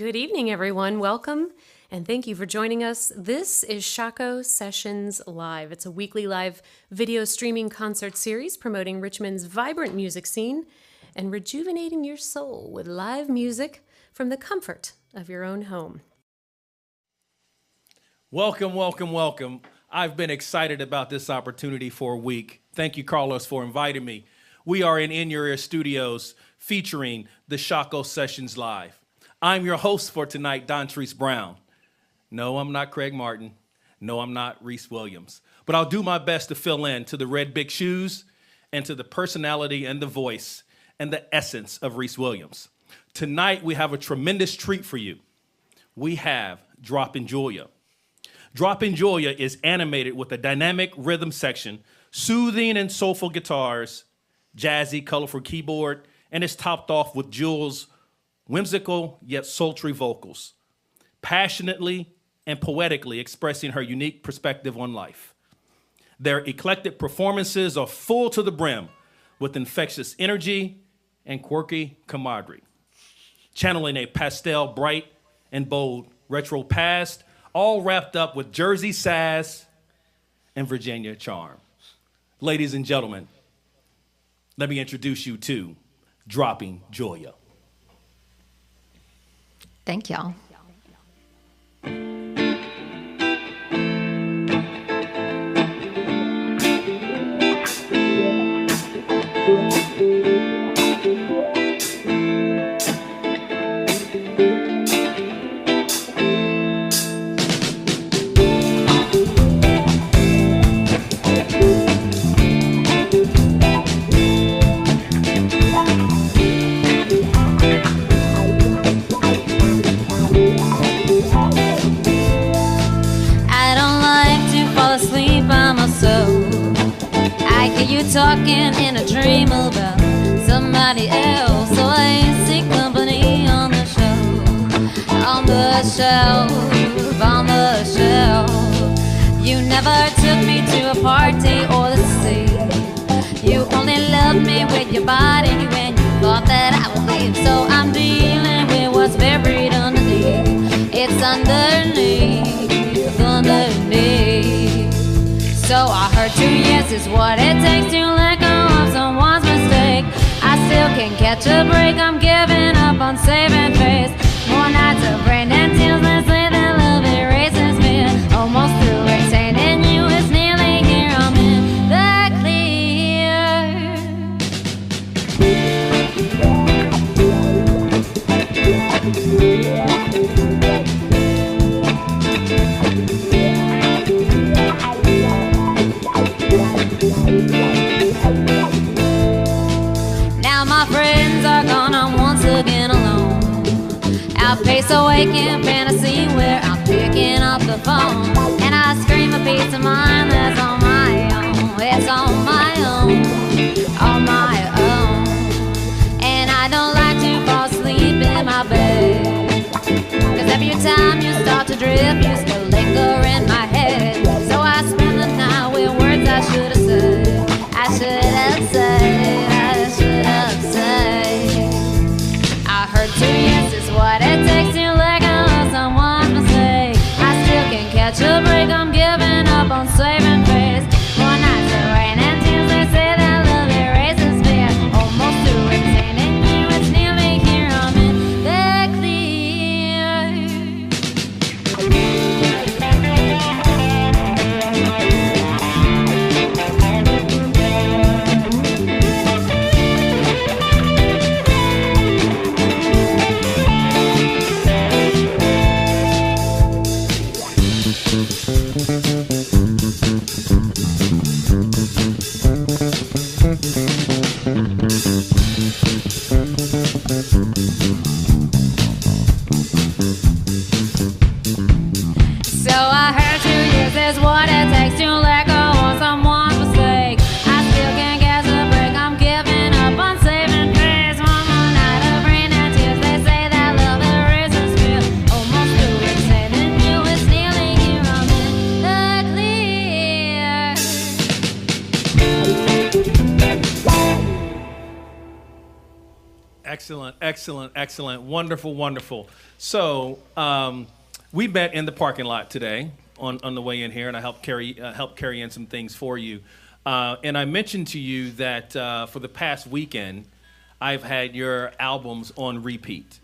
Good evening, everyone. Welcome, and thank you for joining us. This is Shaco Sessions Live. It's a weekly live video streaming concert series promoting Richmond's vibrant music scene and rejuvenating your soul with live music from the comfort of your own home. Welcome, welcome, welcome. I've been excited about this opportunity for a week. Thank you, Carlos, for inviting me. We are in Your Ear Studios featuring the Shaco Sessions Live. I'm your host for tonight, Dontrese Brown. No, I'm not Craig Martin. No, I'm not Reese Williams. But I'll do my best to fill in to the red big shoes and to the personality and the voice and the essence of Reese Williams. Tonight, we have a tremendous treat for you. We have Droppin' Julia. Droppin' Julia is animated with a dynamic rhythm section, soothing and soulful guitars, jazzy, colorful keyboard, and it's topped off with Jules' whimsical yet sultry vocals, passionately and poetically expressing her unique perspective on life. Their eclectic performances are full to the brim with infectious energy and quirky camaraderie, channeling a pastel, bright and bold retro past, all wrapped up with Jersey sass and Virginia charm. Ladies and gentlemen, let me introduce you to Droppin' Julia. Thank y'all. Talking in a dream about somebody else, so I see company on the shelf, on the shelf, on the shelf. You never took me to a party or the sea. You only loved me with your body when you thought that I would leave. So I'm dealing with what's buried underneath. It's underneath, underneath. So I heard 2 years is what it takes to let go of someone's mistake. I still can't catch a break, I'm giving up on saving face. More nights of rain and tears, let's say that love erases me. Almost through it, saying you is nearly here, I'm in the clear. Now my friends are gone, I'm once again alone. Outpace a waking fantasy where I'm picking up the phone, and I scream a piece of mind that's on my own. It's on my own, on my own. And I don't like to fall asleep in my bed, 'cause every time you start to drift, you still linger in my head. So I spend the night with words I should have said, I should have said, I should have said. I heard 2 years is what it takes to let go of someone's mistake. I still can't catch a break, I'm giving up on saving face. More nights of rain and tears, they say that love erases. Excellent, excellent, excellent. Wonderful, wonderful. So we met in the parking lot today on the way in here, and I helped carry in some things for you. And I mentioned to you that for the past weekend, I've had your albums on repeat.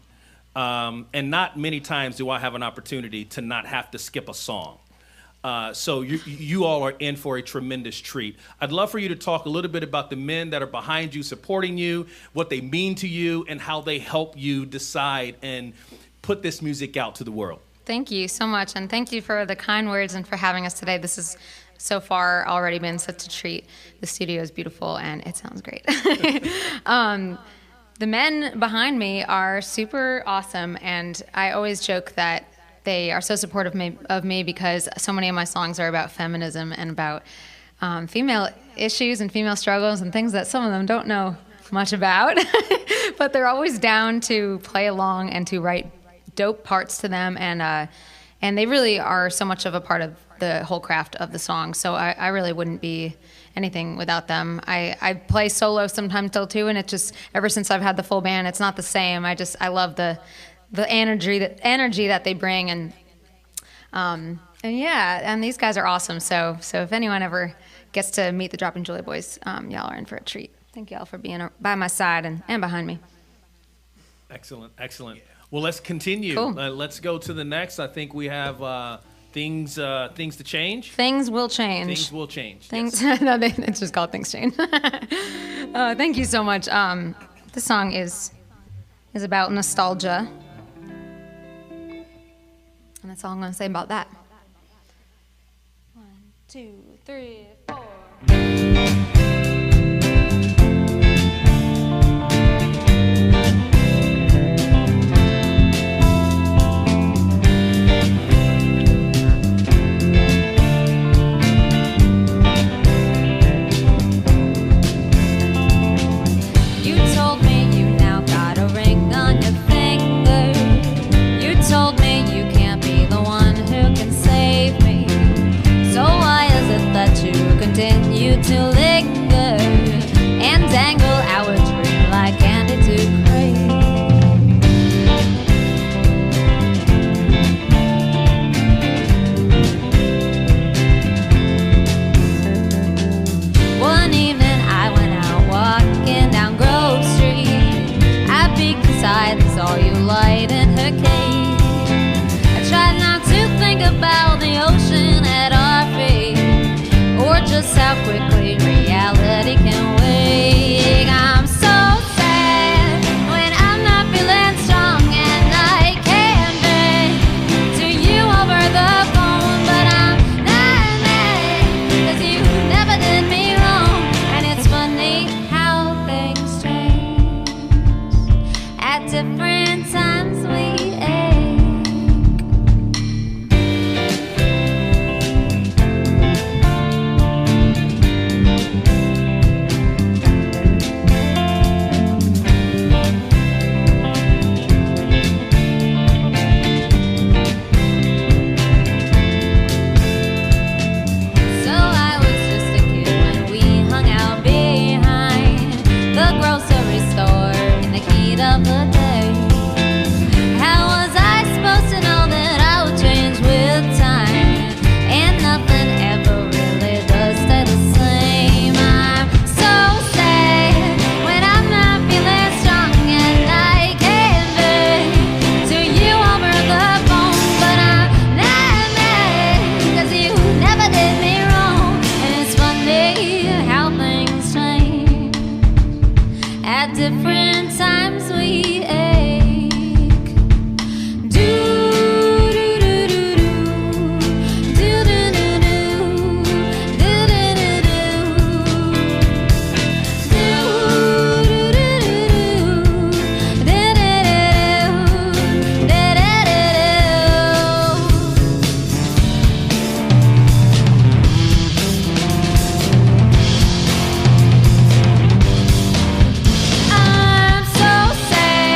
And not many times do I have an opportunity to not have to skip a song. So you all are in for a tremendous treat. I'd love for you to talk a little bit about the men that are behind you, supporting you, what they mean to you, and how they help you decide and put this music out to the world. Thank you so much, and thank you for the kind words and for having us today. This has so far already been such a treat. The studio is beautiful, and it sounds great. The men behind me are super awesome, and I always joke that they are so supportive of me because so many of my songs are about feminism and about female issues and female struggles and things that some of them don't know much about. But they're always down to play along and to write dope parts to them, and they really are so much of a part of the whole craft of the song. So I really wouldn't be anything without them. I play solo sometimes still too, and it just, ever since I've had the full band, it's not the same. I love the energy that they bring, and yeah, and these guys are awesome. So if anyone ever gets to meet the Dropping Julia Boys, y'all are in for a treat. Thank y'all for being by my side and behind me. Excellent, excellent. Well, let's continue. Cool. Let's go to the next. I think we have things to change. Things will change. Things will change. Things. Yes. No, it's just called Things Change. Thank you so much. This song is about nostalgia, and that's all I'm going to say about that. 1, 2, 3, 4. Continue to linger and dangle our dream like candy to crave. One evening I went out walking down Grove Street. I peeked inside and saw you light in her cave. I tried not to think about the ocean at our feet, or just how quickly reality can wake. I'm so sad when I'm not feeling strong, and I can't beg to you over the phone. But I'm not mad, 'cause you never did me wrong. And it's funny how things change. At different times we ache. Of the day, how was I supposed to know that I would change with time? And nothing ever really does stay the same. I'm so sad when I'm not feeling strong, and I can't beg to you over the phone. But I'm not mad, 'cause you never did me wrong. And it's funny how things change. At different times we ache. I'm so sad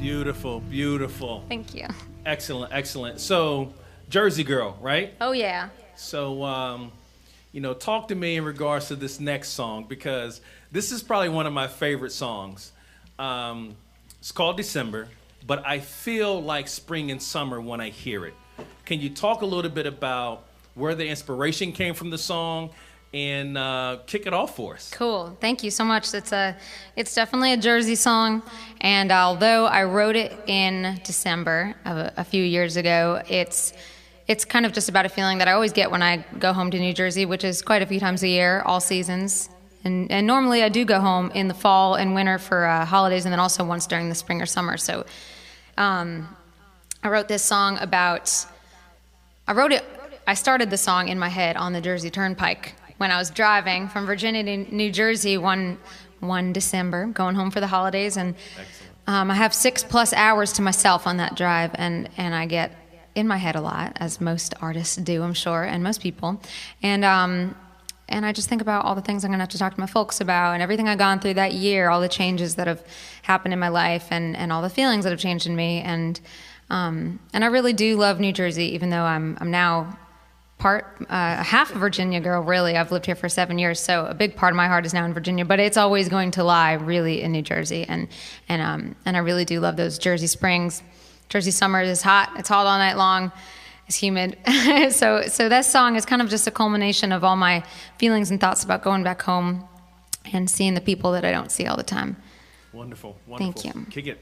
Beautiful, beautiful. Thank you. Excellent, excellent. So, Jersey girl, right? Oh, yeah. So, talk to me in regards to this next song, because this is probably one of my favorite songs. It's called December, but I feel like spring and summer when I hear it. Can you talk a little bit about where the inspiration came from the song and kick it off for us? Cool. Thank you so much. It's definitely a Jersey song, and although I wrote it in December of a few years ago, it's kind of just about a feeling that I always get when I go home to New Jersey, which is quite a few times a year, all seasons. And normally I do go home in the fall and winter for holidays, and then also once during the spring or summer. So I wrote this song I started the song in my head on the Jersey Turnpike when I was driving from Virginia to New Jersey one December, going home for the holidays. And I have 6+ hours to myself on that drive, and I get in my head a lot, as most artists do, I'm sure, and most people. And I just think about all the things I'm going to have to talk to my folks about, and everything I've gone through that year, all the changes that have happened in my life, and all the feelings that have changed in me. And I really do love New Jersey, even though I'm now half a Virginia girl, really. I've lived here for 7 years, so a big part of my heart is now in Virginia, but it's always going to lie really in New Jersey. And I really do love those Jersey springs. Jersey summer is hot. It's hot all night long. It's humid. So that song is kind of just a culmination of all my feelings and thoughts about going back home and seeing the people that I don't see all the time. Wonderful, wonderful. Thank you. Kick it.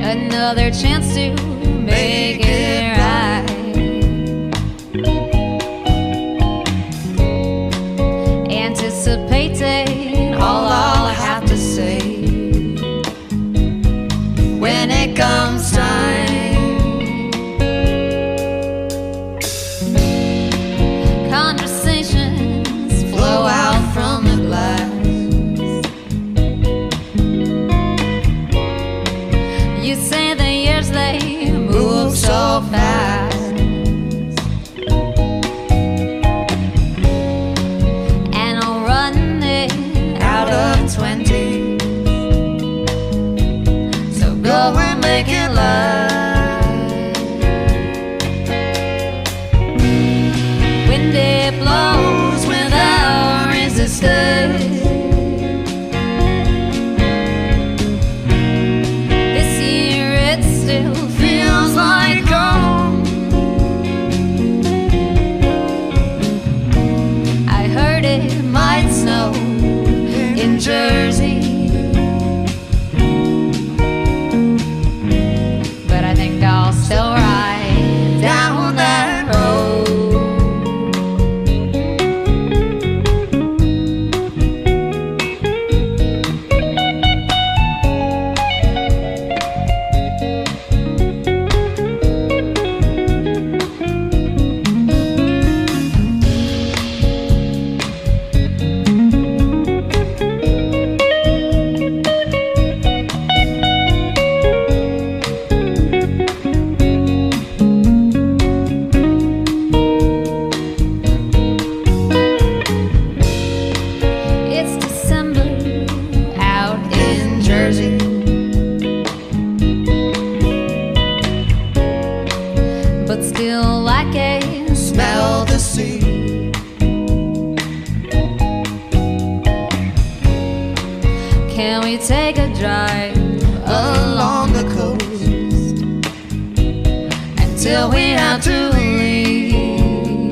Another chance to make it right. Anticipating all I have to say when it comes time. Conversations flow out from the glass. You say the years, they move so fast, and I'm running out of 20. So go and make it love. Wind it blows without resistance. Still feels like home. I heard it might snow in Jersey, but I think I'll still ride down that road. But still I can smell the sea. Can we take a drive along the coast until we have to leave?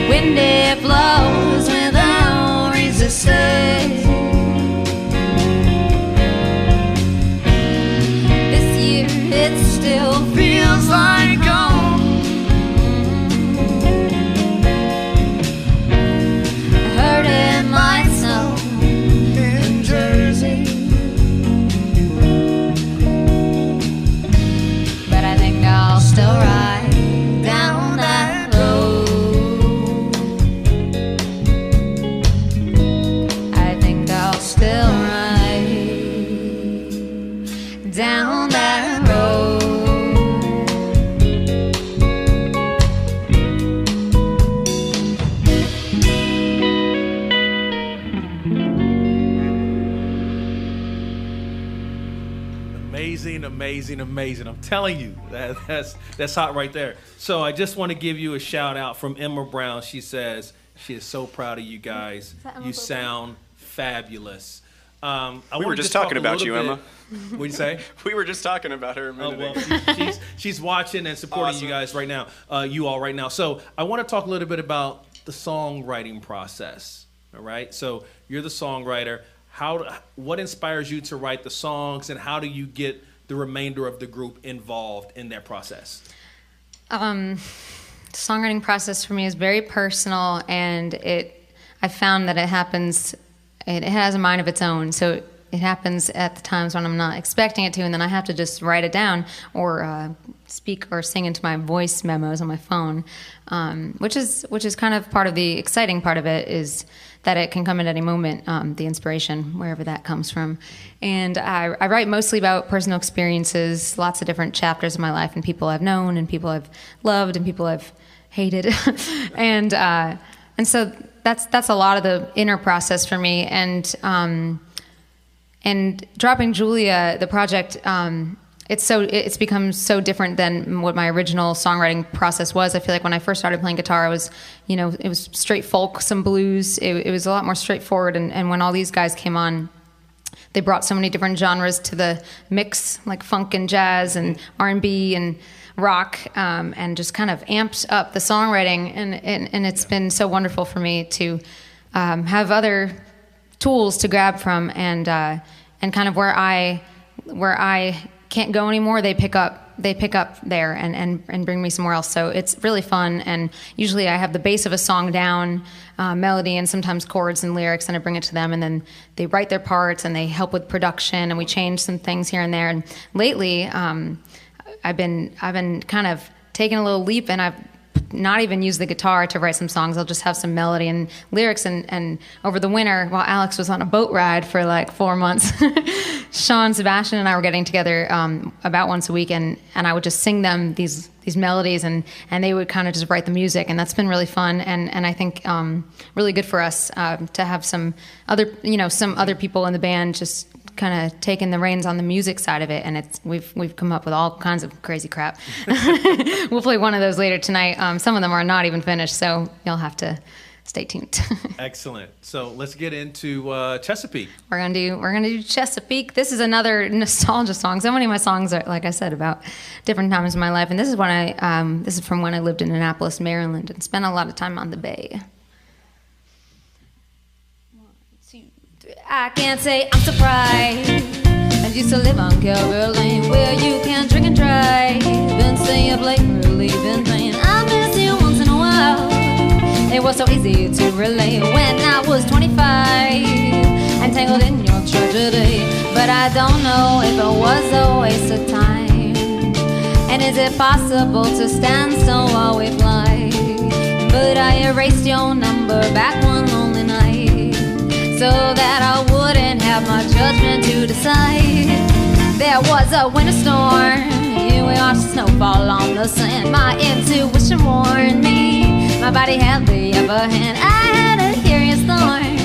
Wind it blows without resistance. Amazing, amazing, amazing. I'm telling you, that's hot right there. So I just want to give you a shout out from Emma Brown. She says she is so proud of you guys. You sound fabulous. We were just talking about you, Emma. What'd you say? We were just talking about her a minute ago. Well, she's watching and supporting you guys right now, you all right now. So I want to talk a little bit about the songwriting process. All right. So you're the songwriter. What inspires you to write the songs, and how do you get the remainder of the group involved in that process? The songwriting process for me is very personal, and I found that it happens. It has a mind of its own, so it happens at the times when I'm not expecting it to, and then I have to just write it down or speak or sing into my voice memos on my phone, which is kind of part of the exciting part of it, is that it can come at any moment, the inspiration, wherever that comes from. And I write mostly about personal experiences, lots of different chapters of my life, and people I've known, and people I've loved, and people I've hated, and so that's a lot of the inner process for me. And Dropping Julia, the project, it's become so different than what my original songwriting process was. I feel like when I first started playing guitar, it was straight folk, some blues. It was a lot more straightforward. And when all these guys came on, they brought so many different genres to the mix, like funk and jazz and R&B and rock, and just kind of amped up the songwriting. And it's been so wonderful for me to have other tools to grab from, and kind of where I can't go anymore, they pick up there and bring me somewhere else. So it's really fun. And usually I have the base of a song down, melody and sometimes chords and lyrics, and I bring it to them, and then they write their parts and they help with production, and we change some things here and there. And lately, I've been kind of taking a little leap, and I've not even use the guitar to write some songs. I'll just have some melody and lyrics. And over the winter, while Alex was on a boat ride for like 4 months, Sean, Sebastian, and I were getting together about once a week, and I would just sing them these melodies, and they would kind of just write the music, and that's been really fun, and I think really good for us to have some other people in the band just kind of taking the reins on the music side of it, and we've come up with all kinds of crazy crap. We'll play one of those later tonight. Some of them are not even finished, so you'll have to stay tuned. Excellent. So let's get into Chesapeake. We're gonna do Chesapeake. This is another nostalgia song. So many of my songs are, like I said, about different times in my life, and this is from when I lived in Annapolis, Maryland, and spent a lot of time on the bay. I can't say I'm surprised. I used to live on Cowgirl Lane, where you can drink and drive and stay up late early, then playing. I miss you once in a while. It was so easy to relate when I was 25 and tangled in your tragedy. But I don't know if it was a waste of time. And is it possible to stand still while we fly? But I erased your number back one lonely night, so that I wouldn't have my judgment to decide. There was a winter storm, you watched the snowfall on the sand. My intuition warned me, my body had the upper hand. I had a curious thorn,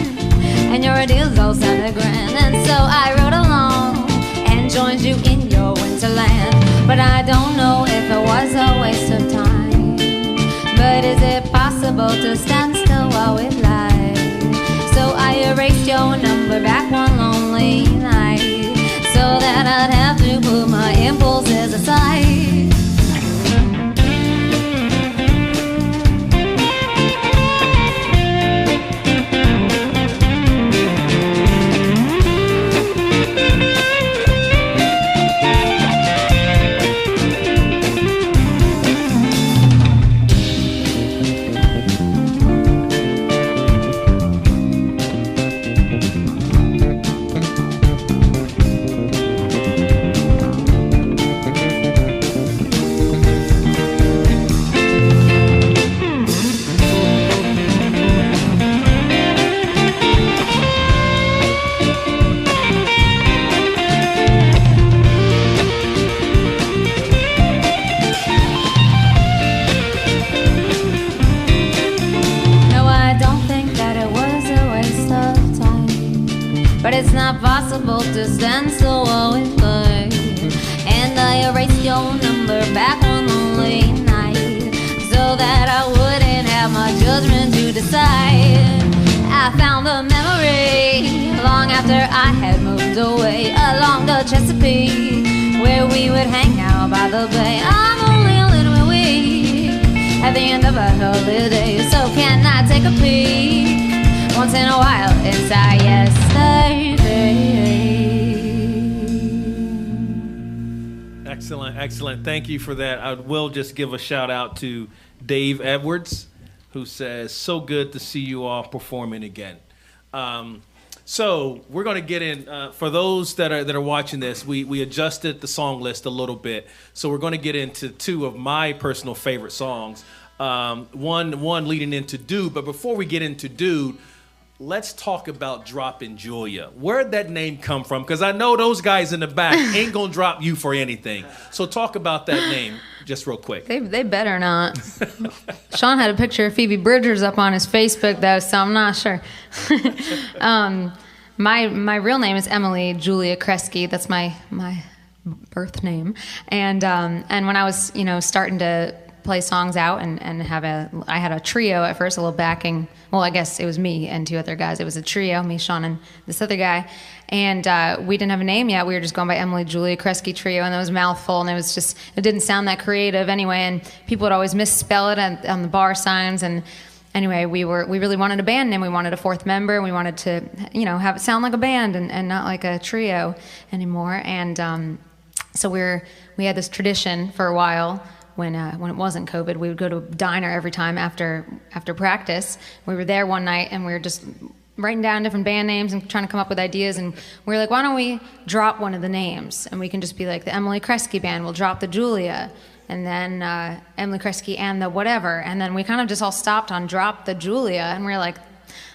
and your ideals all sounded grand. And so I rode along and joined you in your winterland. But I don't know if it was a waste of time. But is it possible to stand still while we fly? So I erased your number back one lonely night, so that I'd have to put my impulses aside. But it's not possible to stand still while we fly. And I erased your number back on the late night so that I wouldn't have my judgment to decide. I found the memory long after I had moved away along the Chesapeake, where we would hang out by the bay. I'm only a little bit weak at the end of a holiday, so can I take a peek once in a while inside yesterday? Excellent, excellent. Thank you for that. I will just give a shout out to Dave Edwards, who says, so good to see you all performing again. So we're going to get in, for those that are watching this, we adjusted the song list a little bit. So we're going to get into two of my personal favorite songs, one leading into Dude. But before we get into Dude, let's talk about Droppin' Julia. Where'd that name come from? Because I know those guys in the back ain't going to drop you for anything. So talk about that name just real quick. They better not. Sean had a picture of Phoebe Bridgers up on his Facebook, though, so I'm not sure. My real name is Emily Julia Kresge. That's my birth name. And when I was starting to play songs out and I had a trio at first, a little backing. Well, I guess it was me and two other guys. It was a trio, me, Sean, and this other guy. And we didn't have a name yet. We were just going by Emily Julia Kresge Trio, and it was a mouthful, and it didn't sound that creative anyway, and people would always misspell it on the bar signs. And anyway, we really wanted a band name. We wanted a fourth member, and we wanted to, have it sound like a band and not like a trio anymore. And so we had this tradition for a while. When it wasn't COVID, we would go to a diner every time after practice. We were there one night, and we were just writing down different band names and trying to come up with ideas. And we were like, why don't we drop one of the names? And we can just be like the Emily Kresge Band. We'll drop the Julia, and then Emily Kresge and the whatever. And then we kind of just all stopped on drop the Julia, and we were like,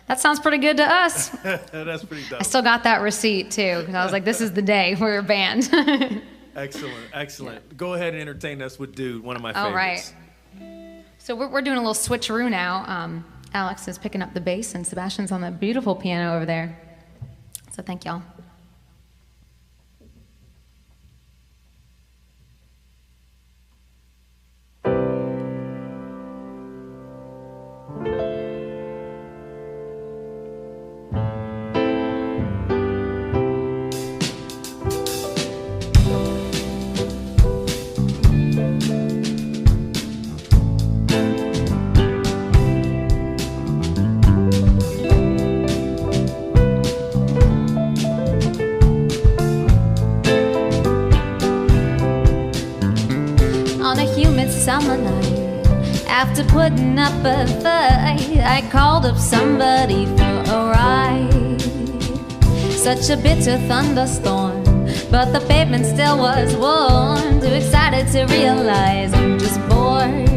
that sounds pretty good to us. That's pretty dope. I still got that receipt too, because I was like, this is the day we're a band. Excellent, excellent. Yeah. Go ahead and entertain us with Dude, one of my favorites. All right. So we're doing a little switcheroo now. Alex is picking up the bass, and Sebastian's on the beautiful piano over there. So thank y'all. Summer night, after putting up a fight, I called up somebody for a ride. Such a bitter thunderstorm, but the pavement still was warm. Too excited to realize I'm just bored.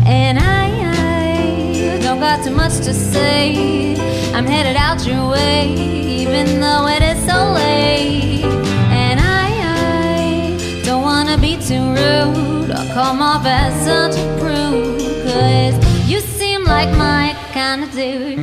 And I don't got too much to say. I'm headed out your way, even though it is so late. And I don't wanna be too rude or come off as such a prude, 'cause you seem like my kind of dude.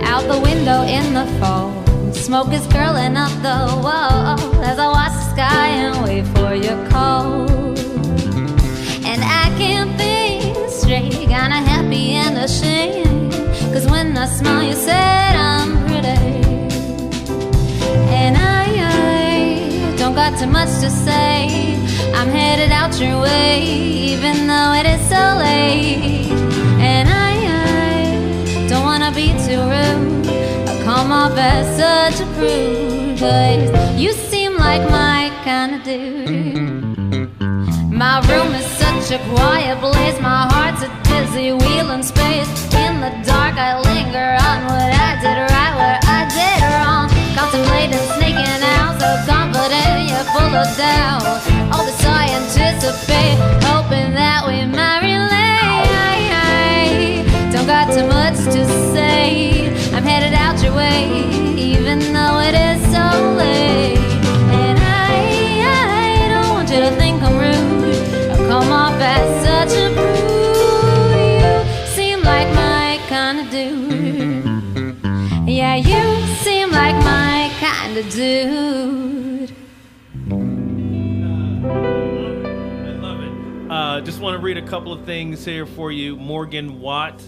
Out the window in the fall, smoke is curling up the wall as I watch the sky and wait for your call. And I can't think straight, kinda happy and ashamed, 'cause when I smile you said I'm pretty. And I don't got too much to say. I'm headed out your way, even though it is so late. And I don't wanna be too rude, come off as such a prude, 'cause you seem like my kind of dude. My room is such a quiet place, my heart's a dizzy wheel in space. In the dark I linger on what I did right, what I did wrong. Contemplating sneaking out, so confident you're full of doubt. All this I anticipate, hoping that we might relate. Don't got too much to say, I'm headed out your way, dude. I love it. Just want to read a couple of things here for you. Morgan Watt,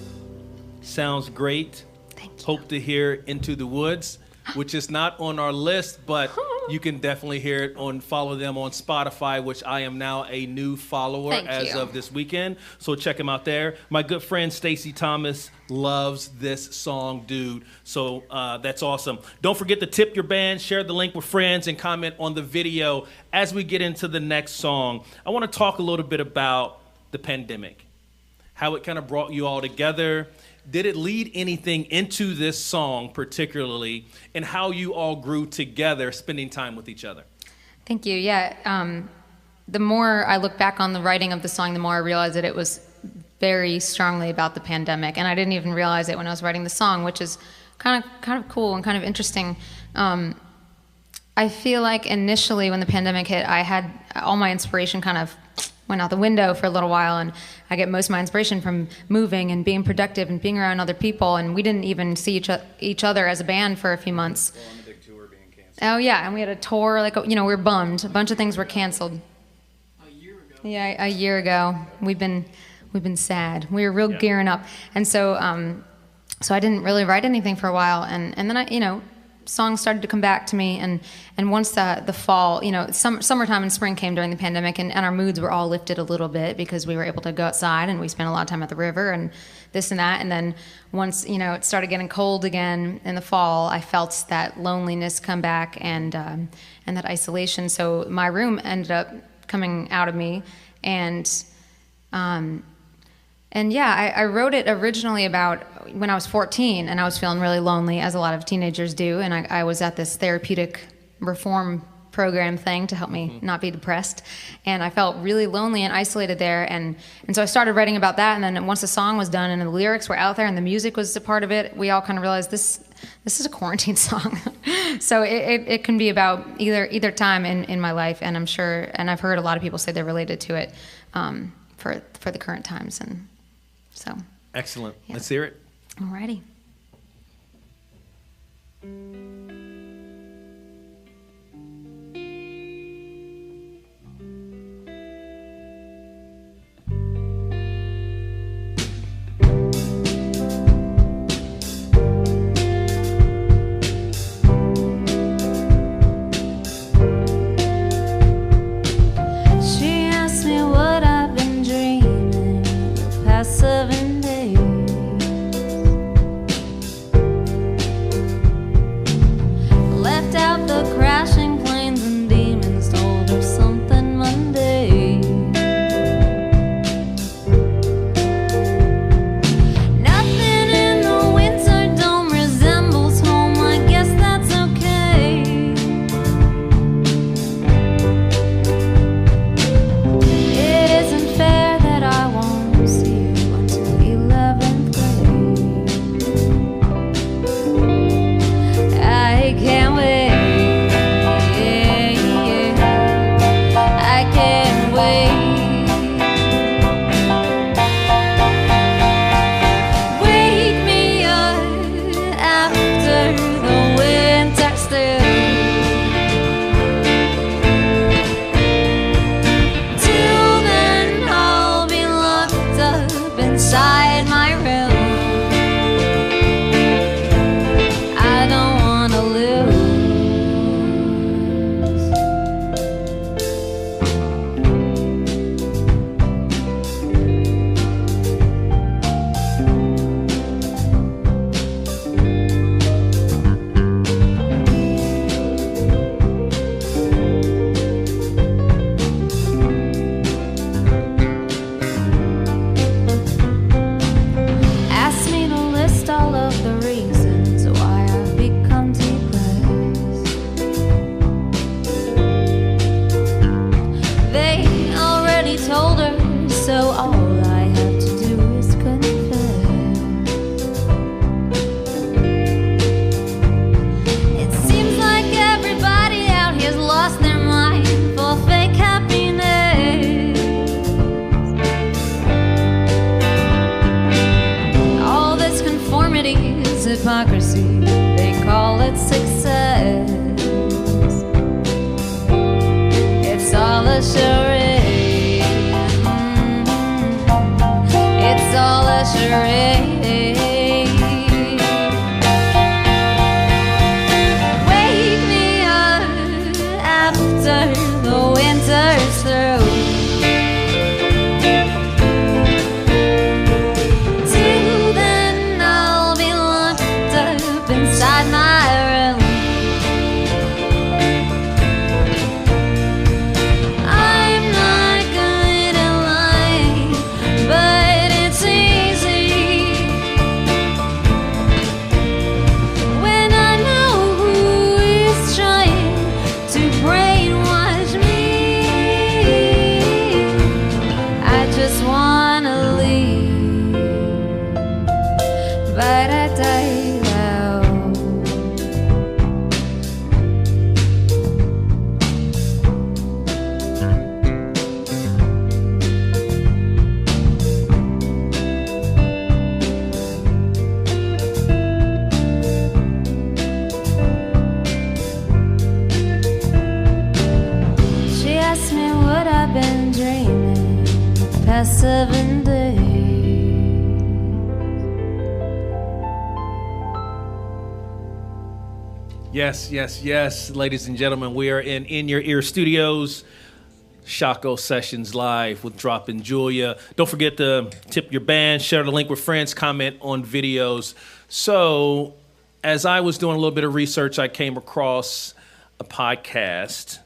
sounds great. Thank you. Hope to hear Into the Woods, which is not on our list, but you can definitely hear it follow them on Spotify, which I am now a new follower as of this weekend. So check them out there. My good friend Stacey Thomas loves this song, dude. So that's awesome. Don't forget to tip your band, share the link with friends, and comment on the video. As we get into the next song, I want to talk a little bit about the pandemic, how it kind of brought you all together. Did it lead anything into this song particularly, and how you all grew together spending time with each other? Thank you. Yeah. The more I look back on the writing of the song, the more I realize that it was very strongly about the pandemic, and I didn't even realize it when I was writing the song, which is kind of cool and kind of interesting. I feel like initially when the pandemic hit, I had all my inspiration kind of went out the window for a little while, and I get most of my inspiration from moving and being productive and being around other people, and we didn't even see each other as a band for a few months. Well, and the big tour being canceled. Oh yeah, and we had a tour, we were bummed. A bunch of things were canceled. A year ago. Yeah, a year ago. We've been sad. We were real gearing up, and so I didn't really write anything for a while, and then songs started to come back to me, and once the fall, summertime and spring came during the pandemic, and our moods were all lifted a little bit because we were able to go outside and we spent a lot of time at the river and this and that. And then once it started getting cold again in the fall, I felt that loneliness come back and that isolation. So my room ended up coming out of me, and yeah, I wrote it originally about when I was 14 and I was feeling really lonely, as a lot of teenagers do, and I was at this therapeutic reform program thing to help me not be depressed, and I felt really lonely and isolated there, and so I started writing about that, and then once the song was done and the lyrics were out there and the music was a part of it, we all kind of realized this is a quarantine song. So it can be about either time in my life, and I'm sure, and I've heard a lot of people say they're related to it for the current times, and so. Excellent. Yeah. Let's hear it. Alrighty. She asked me what I've been dreaming the past 7 days. Left out the crashing planes and demons, told her something mundane. Nothing in the winter dome resembles home, I guess that's okay. It isn't fair that I won't see you until charade. Wake me up after the winter's through. Till then I'll be locked up inside my room. I'm not good at lying, but it's easy when I know who is trying to brainwash me. I just wanna leave, but I die loud. She asked me what I've been dreaming the past 7 days. Yes, yes, yes, ladies and gentlemen, we are in Your Ear Studios, Shako Sessions Live with Droppin' Julia. Don't forget to tip your band, share the link with friends, comment on videos. So, as I was doing a little bit of research, I came across a podcast.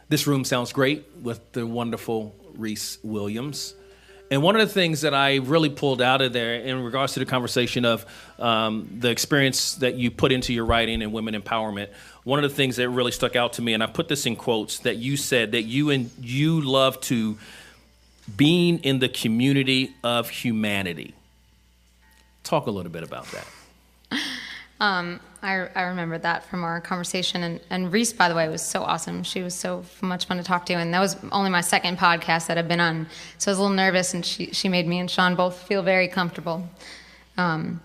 This Room Sounds Great with the wonderful Reese Williams. And one of the things that I really pulled out of there in regards to the conversation of the experience that you put into your writing and women empowerment, one of the things that really stuck out to me, and I put this in quotes, that you said that you love to being in the community of humanity. Talk a little bit about that. I remember that from our conversation, and Reese, by the way, was so awesome. She was so much fun to talk to, and that was only my second podcast that I've been on, so I was a little nervous, and she made me and Sean both feel very comfortable. I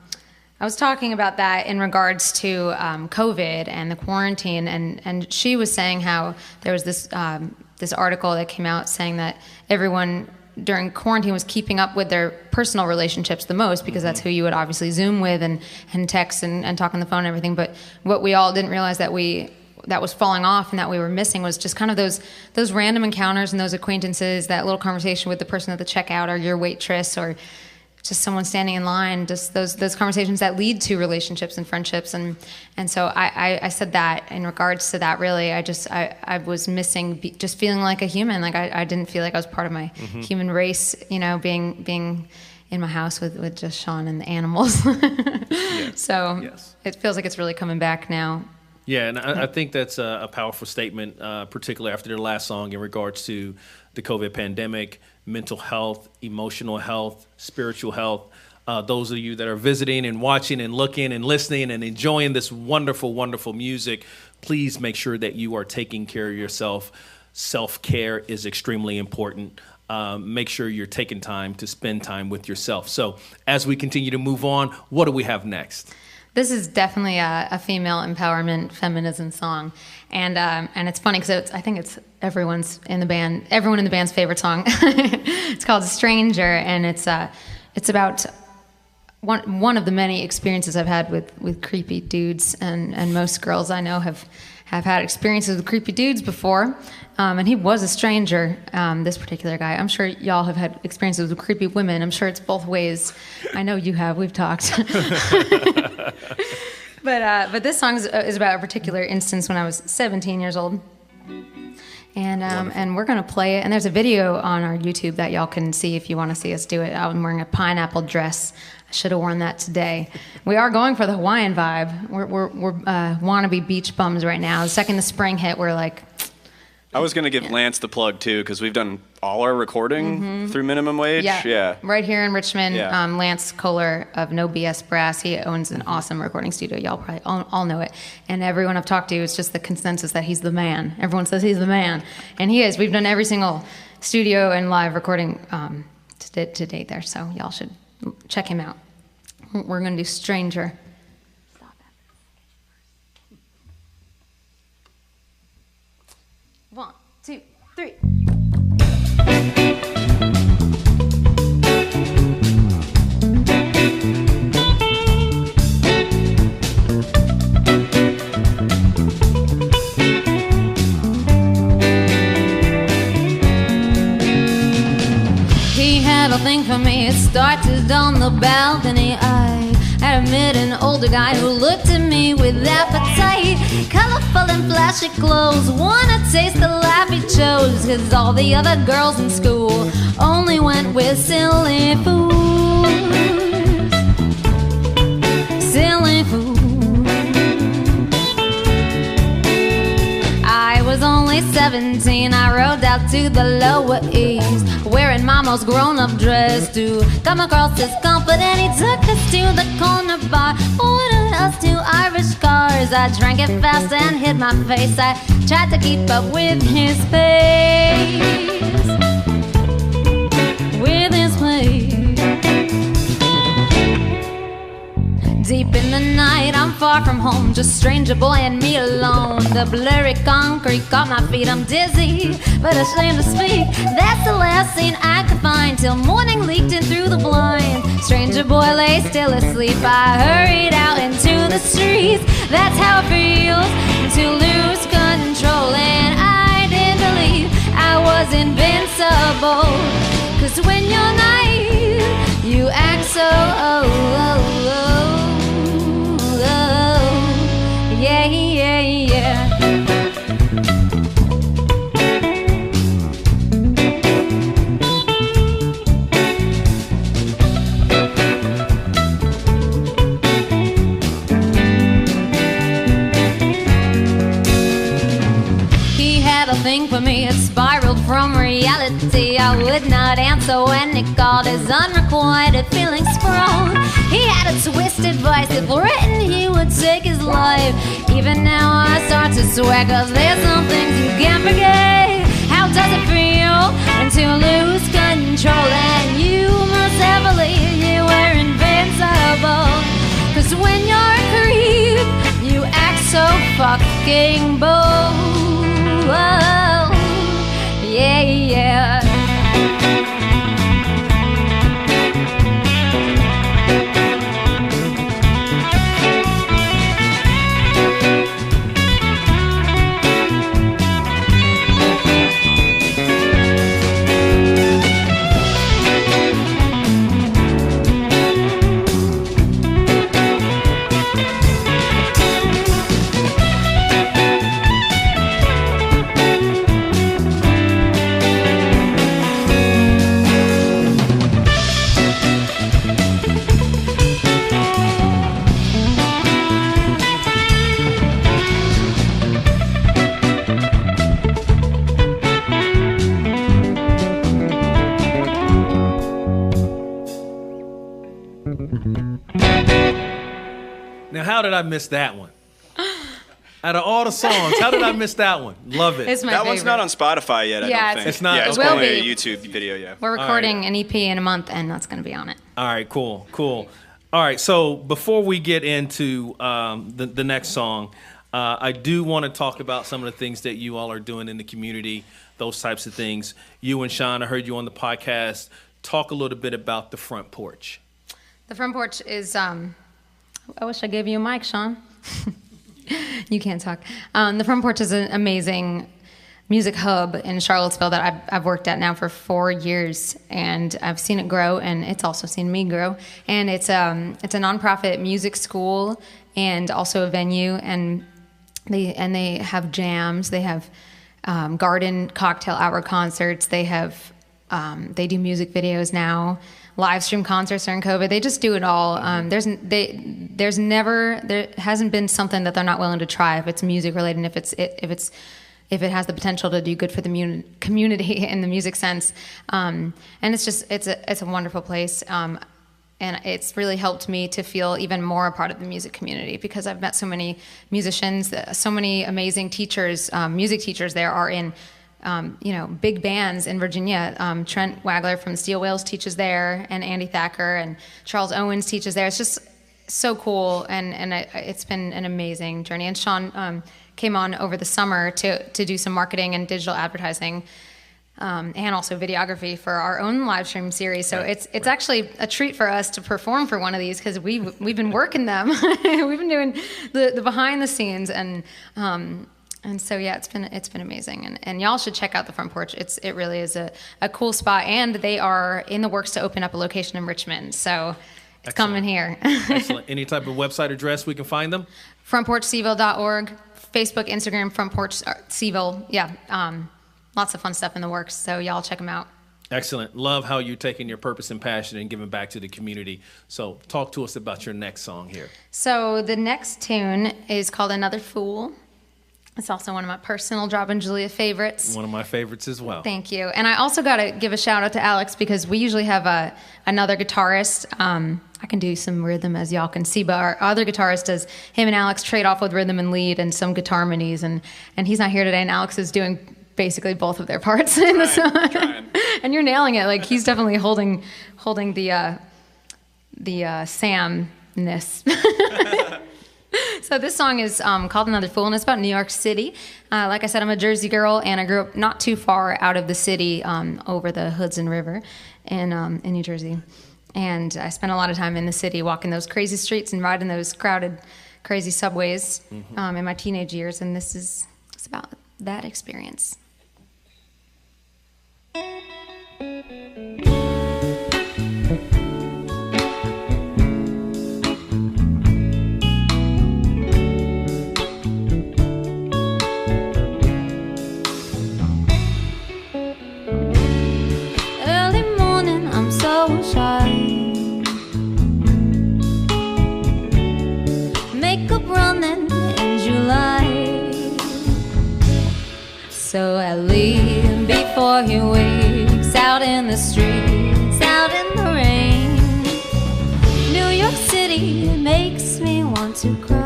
was talking about that in regards to COVID and the quarantine, and she was saying how there was this article that came out saying that everyone during quarantine was keeping up with their personal relationships the most, because that's who you would obviously Zoom with and text and talk on the phone and everything. But what we all didn't realize that was falling off and that we were missing was just kind of those random encounters and those acquaintances, that little conversation with the person at the checkout or your waitress or just someone standing in line, just those conversations that lead to relationships and friendships. And so I said that in regards to that, really, I was missing just feeling like a human. Like I didn't feel like I was part of my human race, being in my house with just Sean and the animals. Yes. So Yes. It feels like it's really coming back now. Yeah, and I think that's a powerful statement, particularly after the last song in regards to the COVID pandemic, mental health, emotional health, spiritual health. Those of you that are visiting and watching and looking and listening and enjoying this wonderful, wonderful music, please make sure that you are taking care of yourself. Self-care is extremely important. Make sure you're taking time to spend time with yourself. So as we continue to move on, what do we have next? This is definitely a female empowerment feminism song, and it's funny because I think it's everyone in the band's favorite song. It's called "Stranger," and it's about one of the many experiences I've had with creepy dudes, and most girls I know have had experiences with creepy dudes before. And he was a stranger, this particular guy. I'm sure y'all have had experiences with creepy women. I'm sure it's both ways. I know you have. We've talked. But this song is about a particular instance when I was 17 years old. And we're going to play it. And there's a video on our YouTube that y'all can see if you want to see us do it. I'm wearing a pineapple dress. I should have worn that today. We are going for the Hawaiian vibe. We're wannabe beach bums right now. The second the spring hit, we're like... I was going to give Lance the plug, too, because we've done all our recording through minimum wage. Yeah, right here in Richmond. Yeah. Lance Kohler of No BS Brass, he owns an awesome recording studio. Y'all probably all know it. And everyone I've talked to, it's just the consensus that he's the man. Everyone says he's the man. And he is. We've done every single studio and live recording to date there, so y'all should check him out. We're going to do Stranger. One, two, three. started on the balcony. I admit an older guy who looked at me with appetite. Colorful and flashy clothes, wanna taste the life he chose. Cause all the other girls in school only went with silly fools. Silly fools. I was only 17, I rode out to the Lower East, wearing my most grown-up dress to come across his confident. He took us to the corner bar, ordered us 2 Irish cars. I drank it fast and hid my face. I tried to keep up with his pace. With his pace. Deep in the night, I'm far from home, just stranger boy and me alone. The blurry concrete caught my feet, I'm dizzy, but ashamed to speak. That's the last scene I could find till morning leaked in through the blind. Stranger boy lay still asleep, I hurried out into the streets. That's how it feels to lose control, and I didn't believe I was invincible. Cause when you're naive, you act so yeah, yeah, yeah. He had a thing for me, it spiraled from reality. I would not answer when he called, his unrequited feelings sprung. He had a twisted voice that threatened he would take his life. Even now I start to swear, cause there's some things you can't forget. How does it feel to lose control? And you must have believed you were invincible. Cause when you're a creep, you act so fucking bold. Yeah, yeah. Now, how did I miss that one? Out of all the songs, how did I miss that one? Love it. It's my That favorite. one's not on Spotify yet, I Yeah, don't it's- think. It's not? Yeah, it's It will only be. a YouTube video, yeah. We're recording an EP in a month, and that's going to be on it. All right, cool. All right, so before we get into the next song, I do want to talk about some of the things that you all are doing in the community, those types of things. You and Sean, I heard you on the podcast. Talk a little bit about the Front Porch. The Front Porch is, I wish I gave you a mic, Sean. You can't talk. The Front Porch is an amazing music hub in Charlottesville that I've worked at now for 4 years, and I've seen it grow, and it's also seen me grow. And it's a nonprofit music school and also a venue, and they have jams, they have garden cocktail hour concerts, they have they do music videos now, live stream concerts during COVID. They just do it all. There hasn't been something that they're not willing to try if it's music related, and if it has the potential to do good for the community in the music sense. And it's a wonderful place. And it's really helped me to feel even more a part of the music community, because I've met so many musicians, so many amazing teachers, music teachers there are in big bands in Virginia. Trent Wagler from Steel Wheels teaches there, and Andy Thacker and Charles Owens teaches there. It's just so cool, and it's been an amazing journey. And Sean came on over the summer to do some marketing and digital advertising, and also videography for our own live stream series. So it's actually a treat for us to perform for one of these, because we've been working them. We've been doing the behind the scenes, and And so yeah, it's been amazing, and y'all should check out the Front Porch. It really is a cool spot, and they are in the works to open up a location in Richmond, so it's coming here. Excellent. Any type of website address we can find them? FrontPorchSeville.org, Facebook, Instagram, Front Porch Seville. Yeah, lots of fun stuff in the works, so y'all check them out. Excellent. Love how you're taking your purpose and passion and giving back to the community. So talk to us about your next song here. So the next tune is called Another Fool. It's also one of my personal Drop and Julia favorites. One of my favorites as well. Thank you. And I also got to give a shout out to Alex because we usually have another guitarist. I can do some rhythm, as y'all can see, but our other guitarist does, him and Alex trade off with rhythm and lead and some guitar harmonies, and he's not here today, and Alex is doing basically both of their parts in the song. And you're nailing it. Like, he's definitely holding the Sam-ness. So this song is called Another Fool, and it's about New York City. Like I said, I'm a Jersey girl, and I grew up not too far out of the city, over the Hudson River in New Jersey. And I spent a lot of time in the city walking those crazy streets and riding those crowded, crazy subways in my teenage years, and it's about that experience. Shy. Makeup running in July, so I leave before he wakes. Out in the streets, out in the rain. New York City makes me want to cry.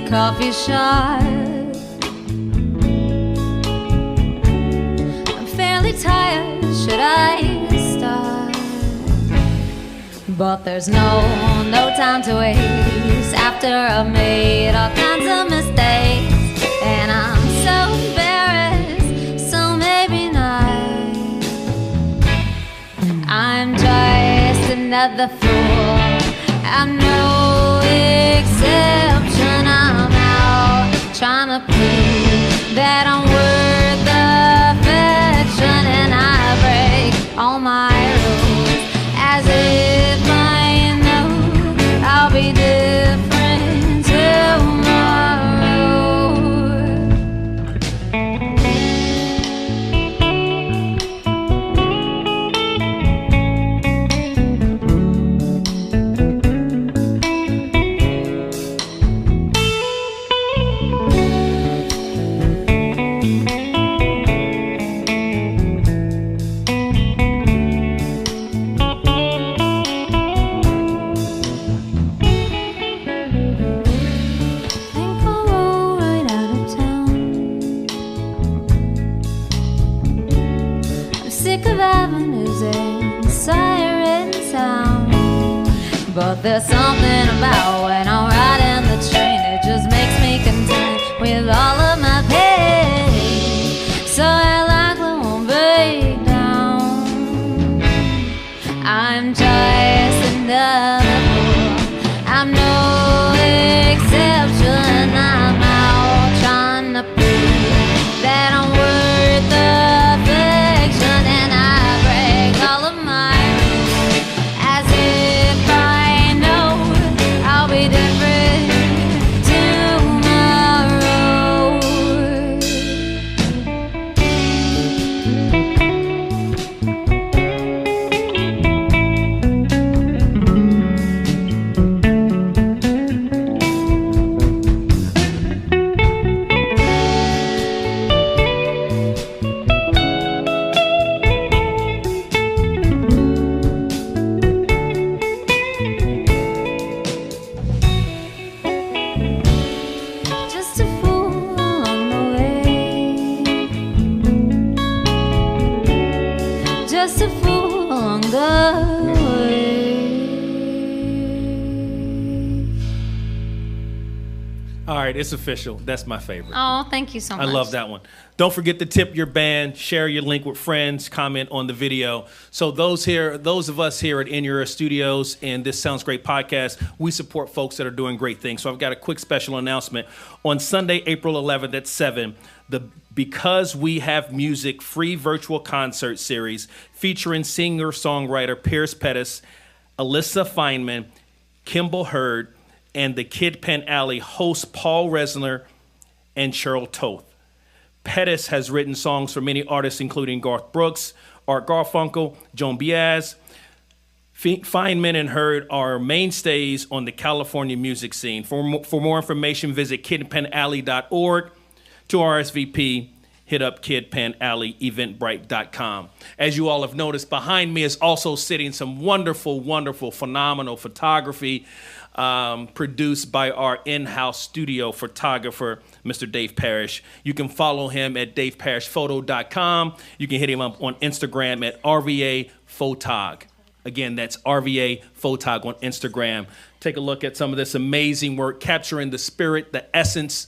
Coffee shop. I'm fairly tired, should I start? But there's no time to waste after I've made all kinds of mistakes. And I'm so embarrassed, so maybe not. I'm just another fool, I'm no exception. I'm out trying to prove that I'm worth affection, and I break all my rules as if I know I'll be different tomorrow. But there's something about when I'm riding the train, it just makes me content with all of my pain. So I likely won't break down. I'm just another fool, I'm no exception. I'm out trying to prove that I'm worth affection, and I break all of my rules as if I know I'll be different All right, it's official. That's my favorite. Oh, thank you so I much. love that one. Don't forget to tip your band, share your link with friends, comment on the video. So those of us here at In Your Ear Studios and This Sounds Great podcast, we support folks that are doing great things. So I've got a quick special announcement. On Sunday, April 11th at 7, the Because We Have Music free virtual concert series featuring singer-songwriter Pierce Pettis, Alyssa Feynman, Kimball Hurd, and the Kid Pen Alley hosts Paul Resner and Cheryl Toth. Pettis has written songs for many artists, including Garth Brooks, Art Garfunkel, Joan Baez. Feynman and Hurd are mainstays on the California music scene. For more information, visit kidpenalley.org. To RSVP, hit up kidpenalley.eventbrite.com. As you all have noticed, behind me is also sitting some wonderful, wonderful, phenomenal photography produced by our in-house studio photographer, Mr. Dave Parrish. You can follow him at daveparrishphoto.com. You can hit him up on Instagram at RVA Photog. Again, that's RVA Photog on Instagram. Take a look at some of this amazing work, capturing the spirit, the essence,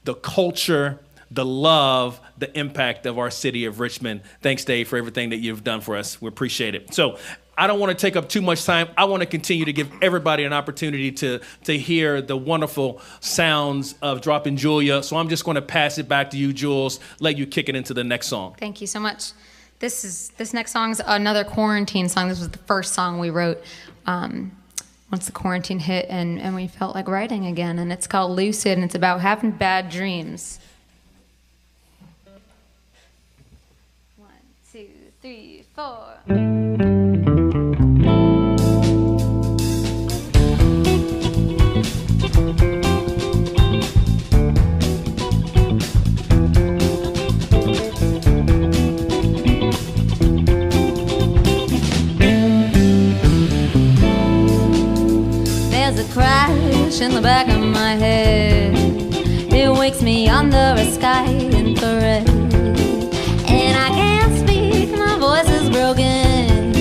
the culture, the love, the impact of our city of Richmond. Thanks, Dave, for everything that you've done for us. We appreciate it. So I don't want to take up too much time. I want to continue to give everybody an opportunity to hear the wonderful sounds of Dropping Julia. So I'm just going to pass it back to you, Jules, let you kick it into the next song. Thank you so much. This next song is another quarantine song. This was the first song we wrote once the quarantine hit and we felt like writing again. And it's called Lucid, and it's about having bad dreams. 1, 2, 3, 4. There's a crash in the back of my head. It wakes me under a sky infrared. And I can't speak, my voice is broken.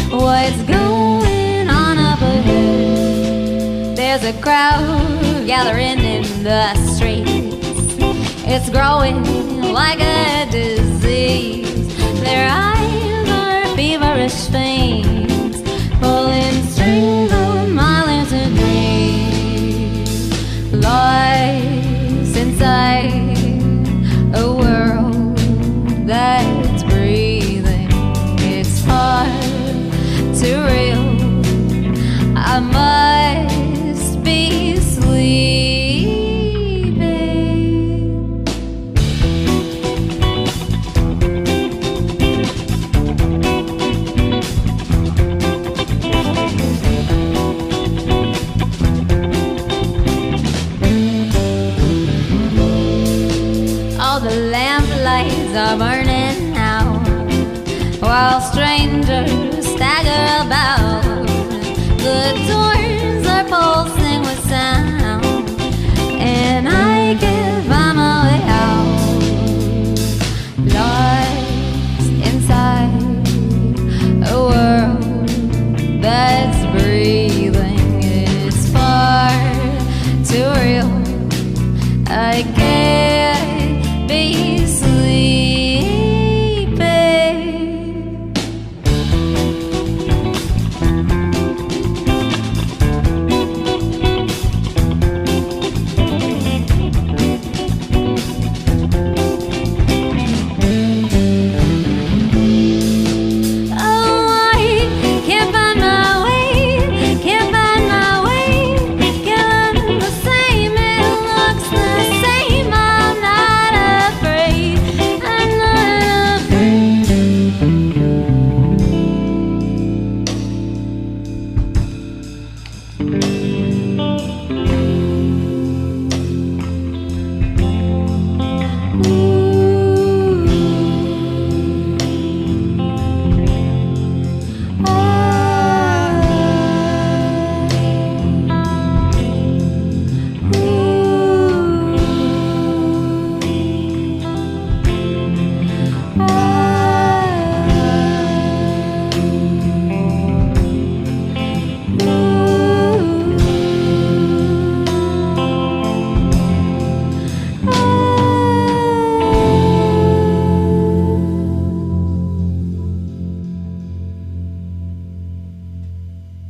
What's going on up ahead? There's a crowd gathering in the streets. It's growing like a disease. Their eyes are feverish veins, pulling strings of my lantern dreams. Lies inside a world that's breathing. It's far too real. I must be sleeping.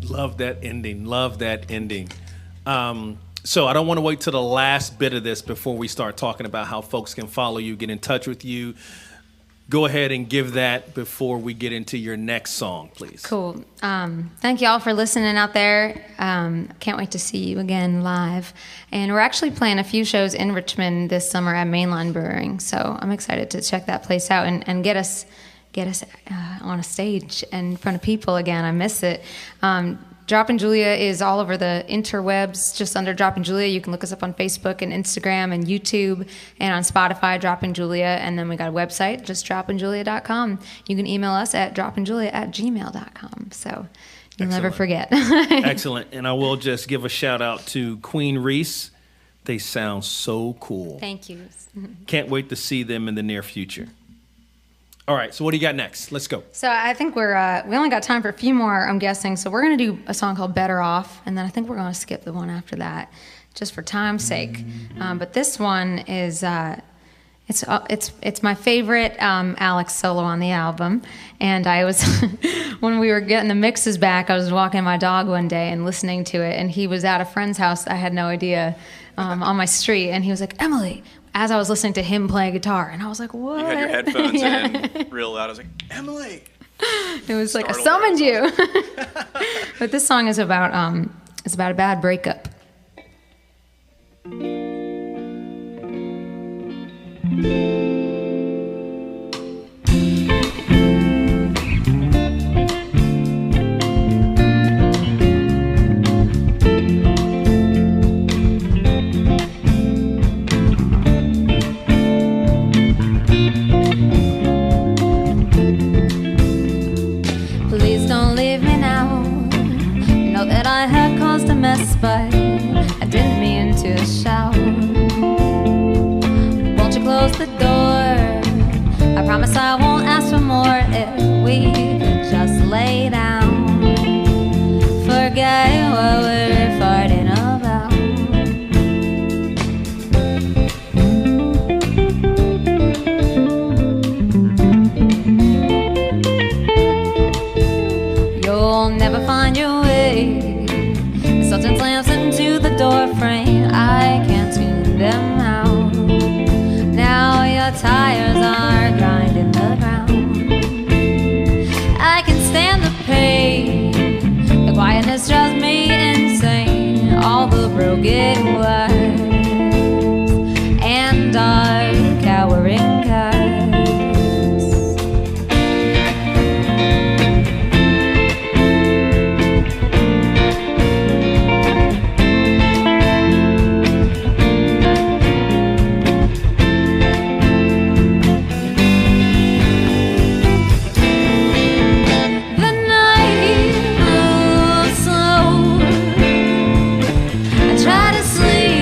Love that ending. Love that ending. So I don't want to wait till the last bit of this before we start talking about how folks can follow you, get in touch with you. Go ahead and give that before we get into your next song, please. Cool. Thank you all for listening out there. Can't wait to see you again live. And we're actually playing a few shows in Richmond this summer at Mainline Brewing. So I'm excited to check that place out and get us on a stage in front of people again. I miss it. Droppin' Julia is all over the interwebs, just under Droppin' Julia. You can look us up on Facebook and Instagram and YouTube, and on Spotify, Droppin' Julia. And then we got a website, just droppinjulia.com. You can email us at droppinjulia@gmail.com. So you'll never forget. Excellent. And I will just give a shout out to Queen Reese. They sound so cool. Thank you. Can't wait to see them in the near future. All right, so what do you got next? Let's go. So I think we only got time for a few more, I'm guessing. So we're going to do a song called Better Off, and then I think we're going to skip the one after that, just for time's sake. But this one is, it's my favorite Alex solo on the album. And I was, when we were getting the mixes back, I was walking my dog one day and listening to it, and he was at a friend's house, I had no idea, on my street, and he was like, Emily, as I was listening to him play guitar, and I was like, what? You had your headphones in real loud. I was like, Emily. It was like, I Startled summoned you. But this song is about a bad breakup. Please don't leave me now. Know that I had caused a mess, but I didn't mean to shout. Won't you close the door? I promise I won't ask for more if we could just lay down. Forget what we're fighting about. You'll never find your way. The Sultan slams into the door frame. I can't tune them out. Now your tires are grinding the ground. I can stand the pain. The quietness drives me insane. All the broken words and our cowering curves. Try to sleep.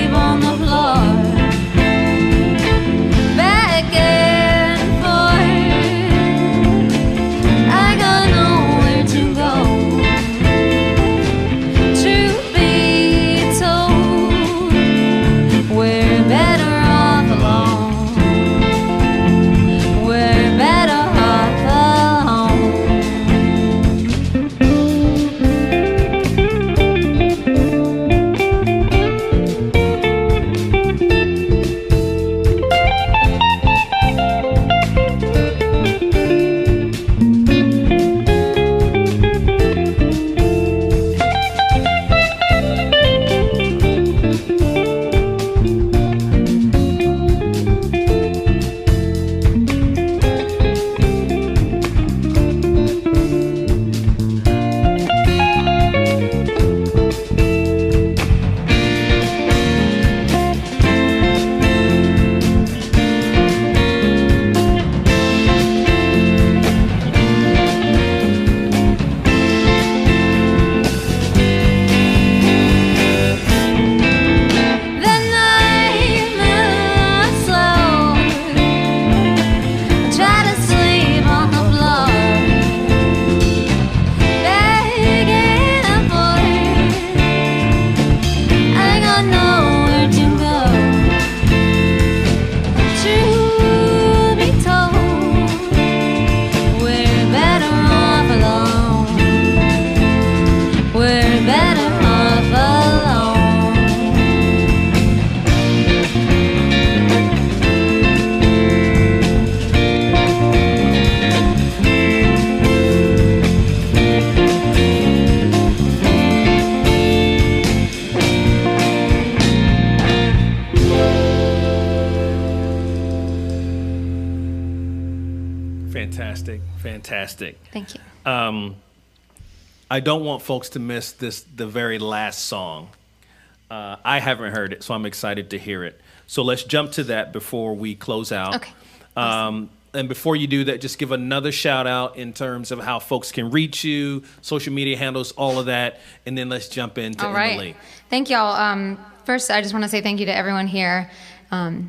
Fantastic, fantastic. Thank you. I don't want folks to miss the very last song. I haven't heard it, so I'm excited to hear it. So let's jump to that before we close out. Okay. And before you do that, just give another shout out in terms of how folks can reach you, social media handles, all of that, and then let's jump into All right. Emily. Thank y'all. First, I just want to say thank you to everyone here.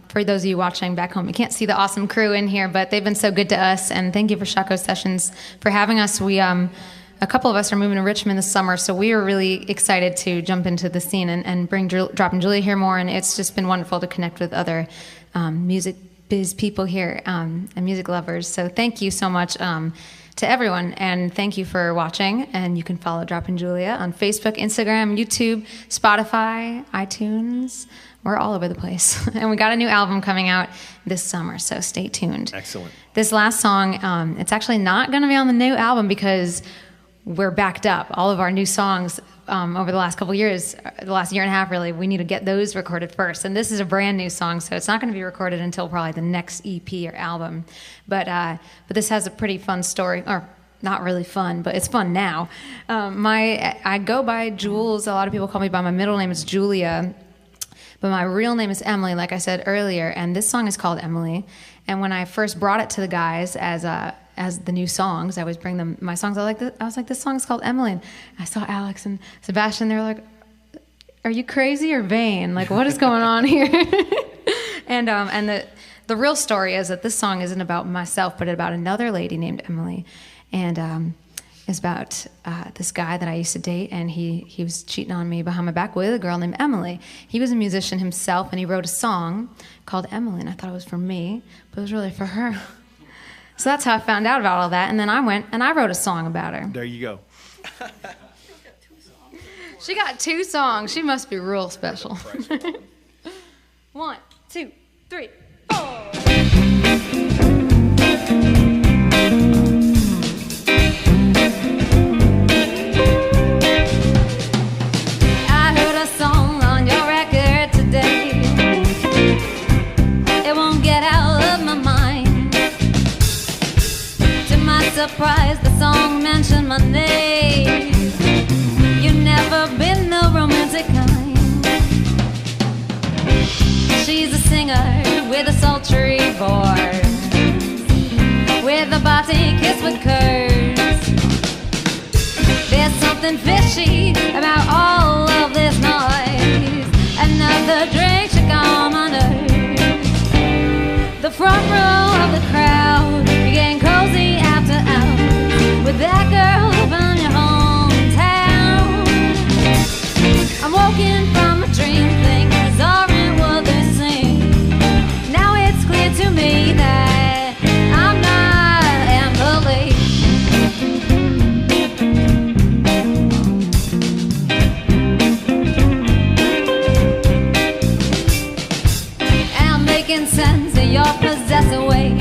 For those of you watching back home, you can't see the awesome crew in here, but they've been so good to us, and thank you for Shako Sessions for having us. We a couple of us are moving to Richmond this summer, so we are really excited to jump into the scene and bring Droppin' Julia here more, and it's just been wonderful to connect with other music biz people here and music lovers. So thank you so much to everyone, and thank you for watching. And you can follow Droppin' Julia on Facebook, Instagram, YouTube, Spotify, iTunes. We're all over the place. And we got a new album coming out this summer, so stay tuned. Excellent. This last song, it's actually not going to be on the new album because we're backed up. All of our new songs over the last couple years, the last year and a half really, we need to get those recorded first. And this is a brand new song, so it's not going to be recorded until probably the next EP or album. But this has a pretty fun story, or not really fun, but it's fun now. I go by Jules. A lot of people call me by my middle name. It's Julia. But my real name is Emily, like I said earlier, and this song is called Emily. And when I first brought it to the guys as the new songs, I always bring them my songs. I was like, this song's called Emily. And I saw Alex and Sebastian. They were like, "Are you crazy or vain? Like, what is going on here?" and the real story is that this song isn't about myself, but about another lady named Emily, and it's about this guy that I used to date, and he was cheating on me behind my back with a girl named Emily. He was a musician himself, and he wrote a song called Emily, and I thought it was for me, but it was really for her. So that's how I found out about all that, and then I went and I wrote a song about her. There you go. She got 2 songs. She must be real special. 1, 2, 3, 4. Surprise, the song mentioned my name. You've never been the romantic kind. She's a singer with a sultry voice, with a body kissed with curves. There's something fishy about all of this noise. Another drink should calm my nerves. The front row of the crowd began cozy after hours with that girl from your hometown. I'm woken from a dream, things aren't what they seem. Now it's clear to me that I'm not Emily. I'm making sense of your possessive ways.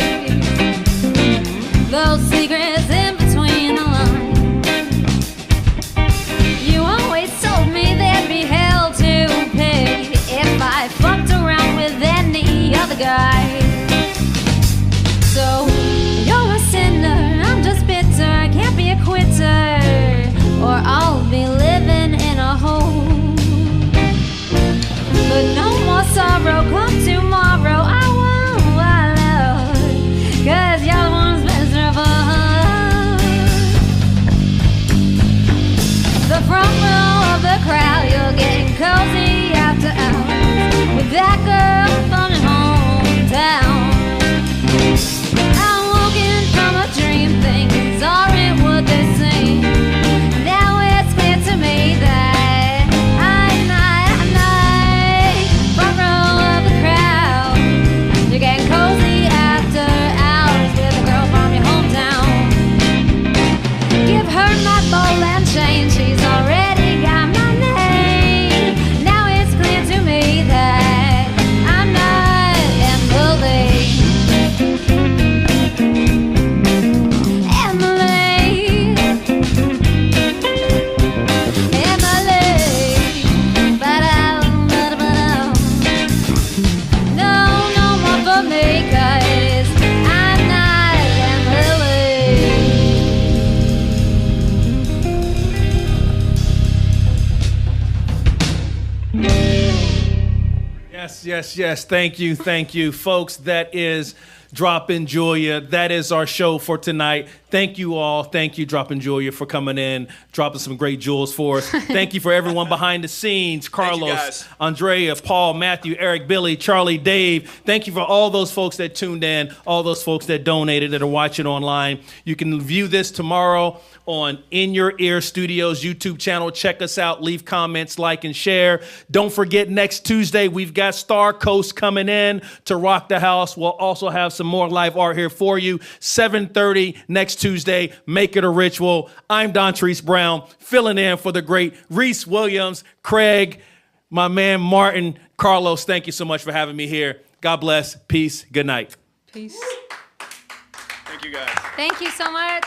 Yes. Thank you, folks. That is Droppin' Julia. That is our show for tonight. Thank you all. Thank you, Droppin' Julia, for coming in, dropping some great jewels for us. Thank you for everyone behind the scenes, Carlos, Andrea, Paul, Matthew, Eric, Billy, Charlie, Dave. Thank you for all those folks that tuned in, all those folks that donated, that are watching online. You can view this tomorrow on In Your Ear Studios YouTube channel. Check us out. Leave comments, like, and share. Don't forget, next Tuesday, we've got Star Coast coming in to rock the house. We'll also have some more live art here for you. 7:30 next Tuesday. Make it a ritual. I'm Don Treese Brown, filling in for the great Reese Williams, Craig, my man Martin, Carlos. Thank you so much for having me here. God bless. Peace. Good night. Peace. Thank you, guys. Thank you so much.